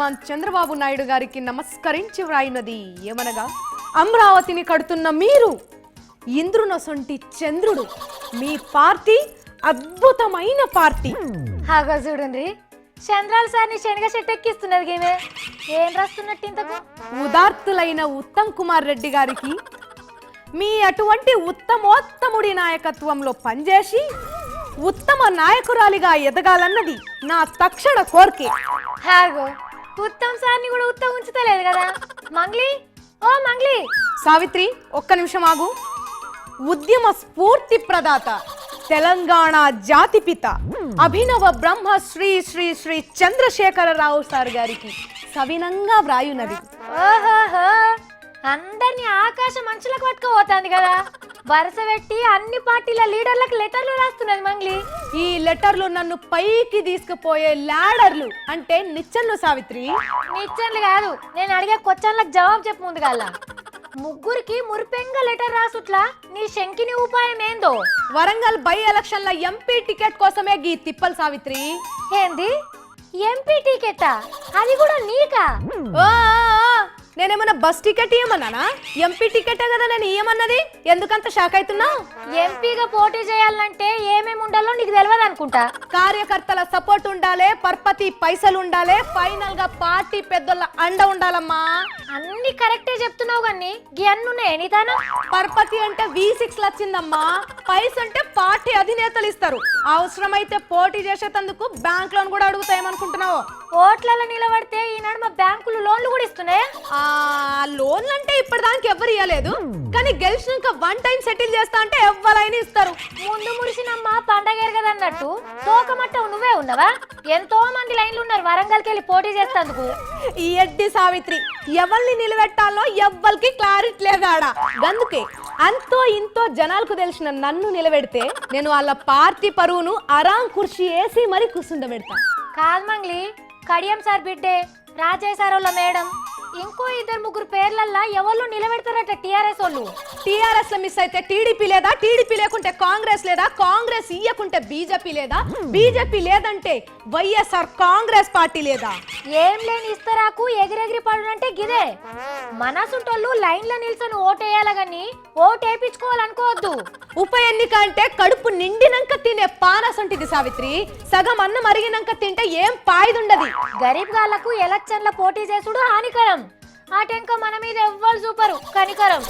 శ్రీమాన్ చంద్రబాబు నాయుడు గారికి నమస్కరించి వ్రాయినది ఏమనగా, అమరావతిని కడుతున్న మీరు ఇంద్రునొసంటి చంద్రుడు, మీ పార్టీ అద్భుతమైన పార్టీ. హాగా చూడండి, చంద్రాల సార్ని శనగ చెట్టెక్కిస్తున్నది గేమే. ఏం రాస్తున్నట్టు ఇంతకు? ఉదార్తులైన ఉత్తమ్ కుమార్ రెడ్డి గారికి మీ అటువంటి ఉత్తమోత్తముడి నాయకత్వంలో పనిచేసి ఉత్తమ నాయకురాలిగా ఎదగాలన్నది నా తక్షణ కోరికే. హాగో, ఉత్తమ్ సార్ని కూడా ఉత్తమ్ ఉంచుతలేదు కదా. మంగ్లీ, ఓ మంగ్లీ. సావిత్రి, ఒక్క నిమిషం ఆగు. ఉద్యమ స్ఫూర్తి ప్రదాత, తెలంగాణ జాతిపిత, అభినవ బ్రహ్మ శ్రీ శ్రీ శ్రీ చంద్రశేఖరరావు సార్ గారికి సవినంగా వ్రాయున్నది. ఓహోహో, అందరినీ ఆకాశ మంచులకు పట్టుకోపోతుంది కదా. వరుస పెట్టి అన్ని పార్టీల లీడర్లకు లెటర్లు రాస్తున్నది మంగ్లీ. ఈ లెటర్లు నన్ను పైకి తీసుకుపోయే లాడర్లు అంటే నిచ్చెన్లు సావిత్రి. నిచ్చెన్లు కాదు, నేను అడిగే క్వశ్చన్లకు జవాబు చెప్పు ముందుగాల. ముగ్గురికి మురిపెంగా లెటర్ రాసుట్లా నీ శంకిని ఉపాయం ఏందో? వరంగల్ బై ఎలక్షన్ల ఎంపీ టికెట్ కోసమే గీ తిప్పల్ సావిత్రి. ఏంది ఎంపీ టికెటా? అది కూడా నీకా? నేనేమన్నా బస్ టికెట్ ఇయ్యమన్నానా? ఎంపీ టికెటే కదా నేను ఇయ్యమన్నది. ఎందుకంత షాక్ అవుతున్నావు? ఎంపీగా పోటీ చేయాలంటే ఏమేమి ఉండాలో నీకు తెలియదు అనుకుంటా. కార్యకర్తల సపోర్ట్ ఉండాలి, పర్పతి పైసలు ఉండాలి, ఫైనల్ గా పార్టీ పెద్దల అండ ఉండాలమ్మా. అన్ని కరెక్టే చెప్తున్నావు కానీ అన్నున్నాయి నీతానా? పర్పతి అంటే V6 వచ్చిందమ్మా. పైస అంటే పార్టీ అధినేతలు ఇస్తారు. అవసరమైతే పోటీ చేసేటందుకు బ్యాంక్ లోన్ కూడా అడుగుతాయేమనుకుంటున్నావు? ఓట్లలో నిలబడితే ఈనాడు మా బ్యాంకులు లోన్లు కూడా ఇస్తున్నాయి. లోన్లు అంటే ఇప్పటిదానికి ఎవరు ఇవ్వలేదు, కానీ గెలిచినాక వన్ టైం సెటిల్ చేస్తా అంటే ఎవరైనా ఇస్తారు. ముందు మురిసినమ్మా పండగేరు కదా అన్నట్టు తోకమట్టవు నువ్వే ఉన్నావా? ఎంతో మంది లైన్లు ఉన్నారు వరంగల్కి వెళ్ళి పోటీ చేస్తేందుకు. ఈ ఎడ్డి సావిత్రి, ఎవరిని నిలబెట్టాలో ఎవ్వరికి క్లారిటీ లేదాడా. అందుకే అంతో ఇంతో జనాలకు తెలిసిన నన్ను నిలబెడితే నేను వాళ్ళ పార్టీ పరువును ఆరాం కుర్చీ వేసి మరి కూర్చుండబెడతా. కాదు మంగ్లీ, కడియం సార్ బిడ్డే రాజయ్య సార్ వాళ్ళ మేడం ఇంకో ఇద్దరు ముగ్గురు పేర్లల్లా ఎవరు నిలబెడతారట టీఆర్ఎస్ వాళ్ళు. టీఆర్ఎస్ లో మిస్ అయితే టీడీపీ లేదా, టీడీపీ లేకుంటే కాంగ్రెస్ లేదా, కాంగ్రెస్ ఇయ్యకుంటే బీజేపీ లేదా, బీజేపీ లేదంటే వైఎస్ఆర్ కాంగ్రెస్ పార్టీ లేదా. ఏం లేని ఇస్తరాకు ఎగిరెగిరి పడునంటే గిదే. మనసుంటోళ్ళు లైన్లో నిల్చొని ఓటేయాల గాని ఓటేపించుకోవాలనుకోవద్దు. ఉప ఎన్నిక అంటే కడుపు నిండినాక తినే పానసంటిది సావిత్రి. సగం అన్నం అరిగినాక తింటే ఏం పాయిదుండది. గరీబ్ గాళ్లకు ఎలక్షన్ల పోటీ చేసుడు హానికరం. ఆ టెంక మన మీద ఎవ్వరు చూపరు కనికరం.